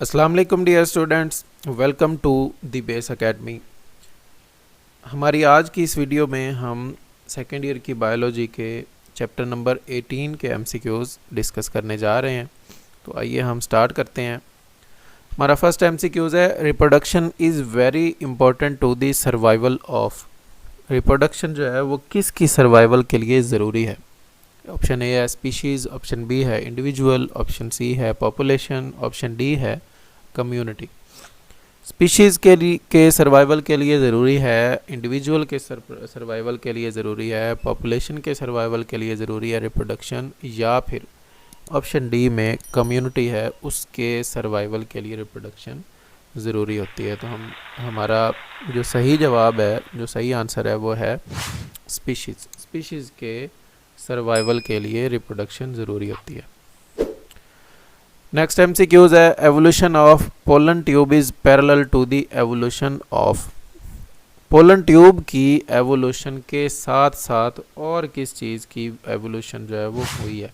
अस्सलाम वालेकुम dear students, welcome to the Base Academy. हमारी आज की इस वीडियो में हम सेकेंड ईयर की बायोलॉजी के चैप्टर नंबर 18 के एमसीक्यूज़ डिस्कस करने जा रहे हैं। तो आइए हम स्टार्ट करते हैं। हमारा फर्स्ट एमसीक्यूज़ है, reproduction is very important to the survival of. Reproduction जो है वो किसकी सर्वाइवल के लिए ज़रूरी है। ऑप्शन ए है स्पीशीज़, ऑप्शन बी है इंडिविजुअल, ऑप्शन सी है पॉपुलेशन, ऑप्शन डी है कम्युनिटी। स्पीशीज़ के सर्वाइवल के लिए ज़रूरी है, इंडिविजुअल के सर्वाइवल के लिए ज़रूरी है, पॉपुलेशन के सर्वाइवल के लिए ज़रूरी है रिप्रोडक्शन, या फिर ऑप्शन डी में कम्युनिटी है उसके सर्वाइवल के लिए रिप्रोडक्शन ज़रूरी होती है। तो हमारा जो सही जवाब है, जो सही आंसर है वो है स्पीशीज़ के सर्वाइवल के लिए रिप्रोडक्शन ज़रूरी होती है। नेक्स्ट एमसीक्यूज है, evolution of pollen tube is parallel to the evolution of. Pollen tube की एवोल्यूशन के साथ साथ और किस चीज़ की एवोल्यूशन जो है वो हुई है।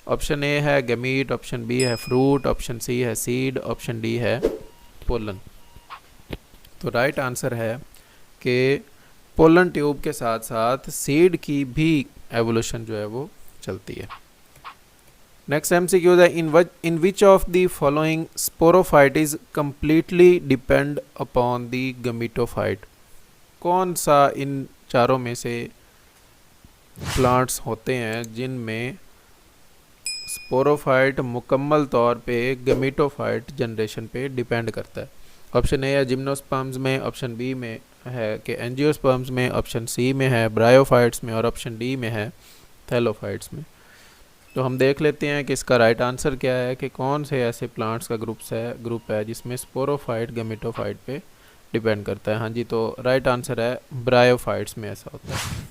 ऑप्शन ए है गैमीट, ऑप्शन बी है फ्रूट, ऑप्शन सी है सीड, ऑप्शन डी है पोलन। तो राइट आंसर है कि पोलन ट्यूब के साथ साथ सीड की भी एवोल्यूशन जो है वो चलती है। नेक्स्ट एमसीक्यू है, in which of the following sporophyte is completely depend upon the gametophyte. कौन सा इन चारों में से प्लांट्स होते हैं जिनमें स्पोरोफाइट मुकम्मल तौर पे गमीटोफाइट जनरेशन पे डिपेंड करता है। ऑप्शन ए है जिम्नोस्पर्म्स में, ऑप्शन बी में है कि एंजियोस्पर्म्स में, ऑप्शन सी में है ब्रायोफाइट्स में, और ऑप्शन डी में है थैलोफाइट्स में। तो हम देख लेते हैं कि इसका राइट आंसर क्या है, कि कौन से ऐसे प्लांट्स का ग्रुप है जिसमें स्पोरोफाइट गमीटोफाइट पे डिपेंड करता है। हाँ जी, तो राइट आंसर है ब्रायोफाइट्स में ऐसा होता है।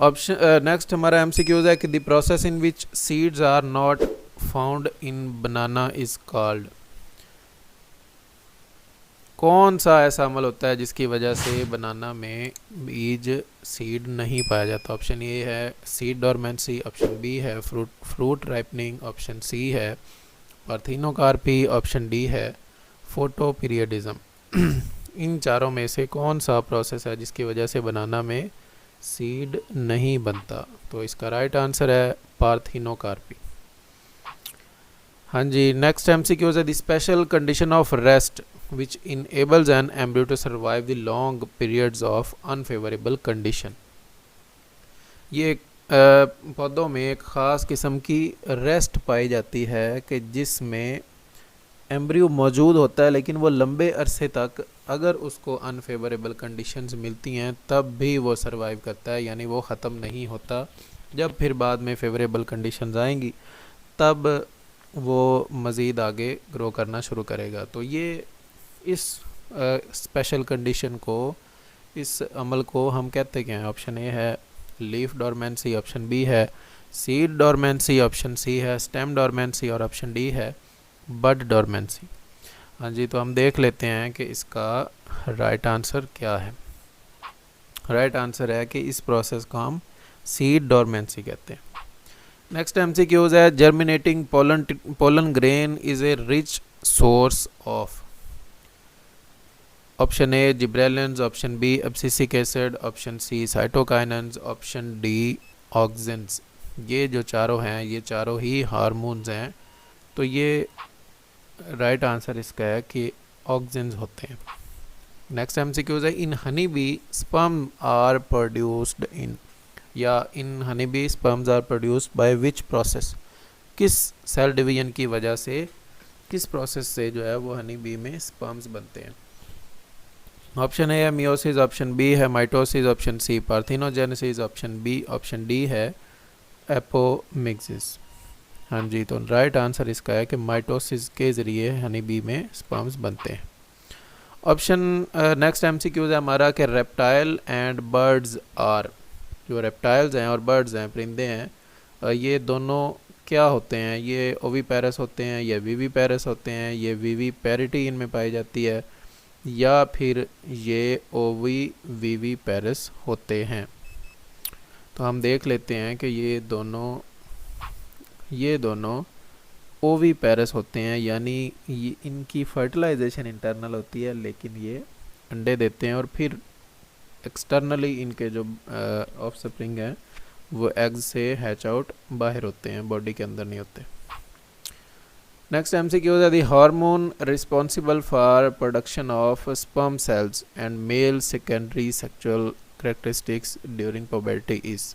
ऑप्शन नेक्स्ट हमारा एमसीक्यूज है कि the process in which seeds are not found in banana is called. कौन सा ऐसा अमल होता है जिसकी वजह से बनाना में बीज सीड नहीं पाया जाता। ऑप्शन ए है सीड डोरमेंसी, ऑप्शन बी है फ्रूट राइपनिंग, ऑप्शन सी है पार्थेनोकार्पी, ऑप्शन डी है फोटोपीरियडिज्म। इन चारों में से कौन सा प्रोसेस है जिसकी वजह से बनाना में सीड नहीं बनता। तो इसका राइट आंसर है पार्थेनोकार्पी। हाँ जी, नेक्स्ट एमसीक्यूज है, the special condition of rest which enables an embryo to survive the long periods of unfavorable condition। ये पौधों में एक ख़ास किस्म की रेस्ट पाई जाती है कि जिसमें एम्ब्रियो मौजूद होता है लेकिन वो लंबे अरसे तक अगर उसको अनफेवरेबल कंडीशंस मिलती हैं तब भी वो सरवाइव करता है, यानी वो ख़त्म नहीं होता। जब फिर बाद में फेवरेबल कंडीशंस आएंगी तब वो मज़ीद आगे ग्रो करना शुरू करेगा। तो ये इस स्पेशल कंडीशन को, इस अमल को हम कहते क्या हैं। ऑप्शन ए है लीफ डोरमेंसी, ऑप्शन बी है सीड डोरमेंसी, ऑप्शन सी है स्टेम डोरमेंसी, और ऑप्शन डी है बड डोरमेंसी। हाँ जी, तो हम देख लेते हैं कि इसका राइट आंसर क्या है। राइट आंसर है कि इस प्रोसेस को हम सीड डोरमेंसी कहते हैं। नेक्स्ट एमसीक्यूज है, germinating pollen grain is a rich source of. Option A gibberellins, option B abscisic acid, option C cytokinins, option D auxins. ये जो चारों हैं ये चारों ही हार्मोन्स हैं। तो ये राइट आंसर इसका है कि ऑक्सिन्स होते हैं। नेक्स्ट एमसीक्यूज है, in honey bee sperm are produced in, या in honey bee sperms are produced by which process. किस सेल डिवीजन की वजह से, किस प्रोसेस से जो है वो हनी बी में स्पर्म्स बनते हैं। ऑप्शन ए है मियोसिस, ऑप्शन बी है mitosis, option C parthenogenesis, option D है एपोमिक्सिस। हाँ जी, तो राइट आंसर इसका है कि माइटोसिस के ज़रिए हनी बी में स्पर्म्स बनते हैं। ऑप्शन नेक्स्ट एमसीक्यूज है हमारा कि रेप्टाइल एंड बर्ड्स आर, जो रेप्टाइल्स हैं और बर्ड्स हैं, परिंदे हैं, ये दोनों क्या होते हैं। ये ओवीपेरस होते हैं, ये विवीपेरस होते हैं, ये विवीपेरिटी इनमें पाई जाती है, या फिर ये ओवीविवीपेरस होते हैं। तो हम देख लेते हैं कि ये दोनों ओवी पैरस होते हैं, यानी ये इनकी फर्टिलाइजेशन इंटरनल होती है, लेकिन ये अंडे देते हैं और फिर एक्सटर्नली इनके जो ऑफस्प्रिंग हैं वो एग्स से हैच आउट बाहर होते हैं, बॉडी के अंदर नहीं होते। नेक्स्ट MCQ है, the hormone responsible for production of sperm cells and male secondary sexual characteristics during puberty is.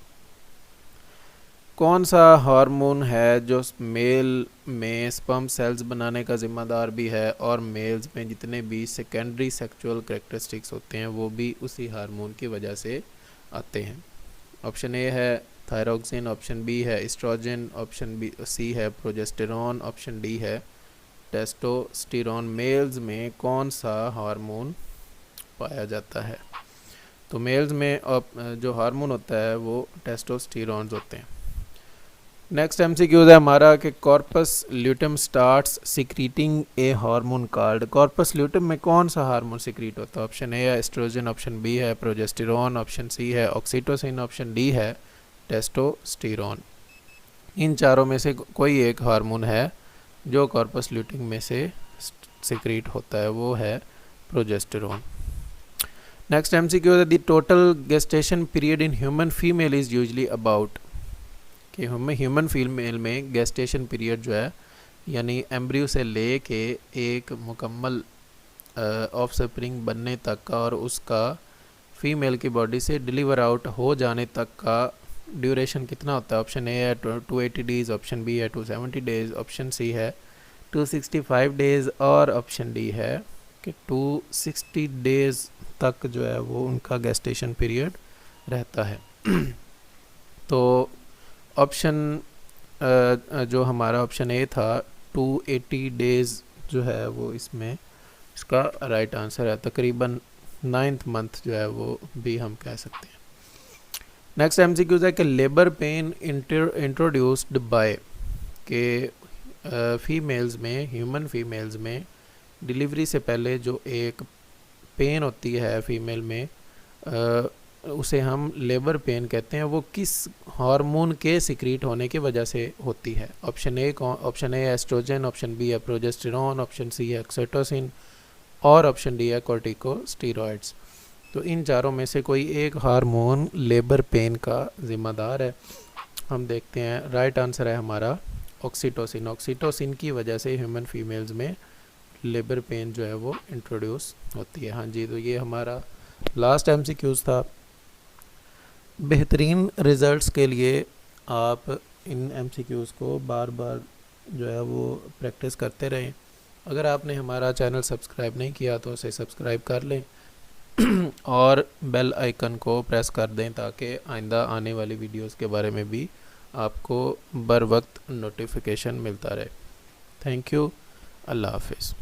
कौन सा हार्मोन है जो मेल में स्पर्म सेल्स बनाने का ज़िम्मेदार भी है और मेल्स में जितने भी सेकेंडरी सेक्सुअल कैरेक्टरिस्टिक्स होते हैं वो भी उसी हार्मोन की वजह से आते हैं। ऑप्शन ए है थायरोक्सिन, ऑप्शन बी है एस्ट्रोजन, ऑप्शन बी सी है प्रोजेस्टेरॉन, ऑप्शन डी है टेस्टोस्टेरोन। मेल्स में कौन सा हार्मोन पाया जाता है? तो मेल्स में जो हार्मोन होता है वो टेस्टोस्टेरोन्स होते हैं। नेक्स्ट MCQ है हमारा कि कॉर्पस ल्यूटम स्टार्ट्स सिक्रीटिंग ए हार्मोन कॉल्ड। कॉर्पस ल्यूटम में कौन सा हार्मोन सिक्रीट होता है? ऑप्शन ए है एस्ट्रोजन, ऑप्शन बी है प्रोजेस्टेरॉन, ऑप्शन सी है ऑक्सीटोसिन, ऑप्शन डी है टेस्टोस्टेरोन। इन चारों में से कोई एक हार्मोन है जो कॉर्पस ल्यूटिम में से सिक्रीट होता है, वो है प्रोजेस्टेरॉन। नेक्स्ट MCQ है the total gestation period in human female is usually about. कि हमें ह्यूमन फीमेल में गेस्टेशन पीरियड जो है यानी एम्ब्रियो से ले के एक मुकम्मल ऑफस्प्रिंग बनने तक का और उसका फीमेल की बॉडी से डिलीवर आउट हो जाने तक का ड्यूरेशन कितना होता है? ऑप्शन ए है 280 डेज़, ऑप्शन बी है 270 डेज़, ऑप्शन सी है 265 डेज़ और ऑप्शन डी है कि 260 डेज़ तक जो है वो उनका गेस्टेशन पीरियड रहता है। तो ऑप्शन जो हमारा ऑप्शन ए था 280 डेज़ जो है वो इसमें इसका राइट आंसर है। तकरीबन 9th मंथ जो है वो भी हम कह सकते हैं। नेक्स्ट MCQ है कि लेबर पेन इंट्रोड्यूस्ड बाय के फीमेल्स में, ह्यूमन फीमेल्स में डिलीवरी से पहले जो एक पेन होती है फीमेल में उसे हम लेबर पेन कहते हैं, वो किस हार्मोन के सिक्रीट होने की वजह से होती है? Option A estrogen, option B है प्रोजेस्टेरॉन, ऑप्शन सी है ऑक्सीटोसिन और ऑप्शन डी है कॉर्टिकोस्टेरॉइड्स। तो इन चारों में से कोई एक हार्मोन लेबर पेन का ज़िम्मेदार है। हम देखते हैं, राइट आंसर है हमारा ऑक्सीटोसिन। ऑक्सीटोसिन की वजह से ह्यूमन फीमेल्स में लेबर पेन जो है वो इंट्रोड्यूस होती है। हाँ जी, तो ये हमारा लास्ट MCQs था। बेहतरीन रिज़ल्ट्स के लिए आप इन MCQs को बार बार जो है वो प्रैक्टिस करते रहें। अगर आपने हमारा चैनल सब्सक्राइब नहीं किया तो उसे सब्सक्राइब कर लें और बेल आइकन को प्रेस कर दें ताकि आइंदा आने वाली वीडियोस के बारे में भी आपको बर वक्त नोटिफिकेशन मिलता रहे। Thank you. अल्लाह हाफिज़।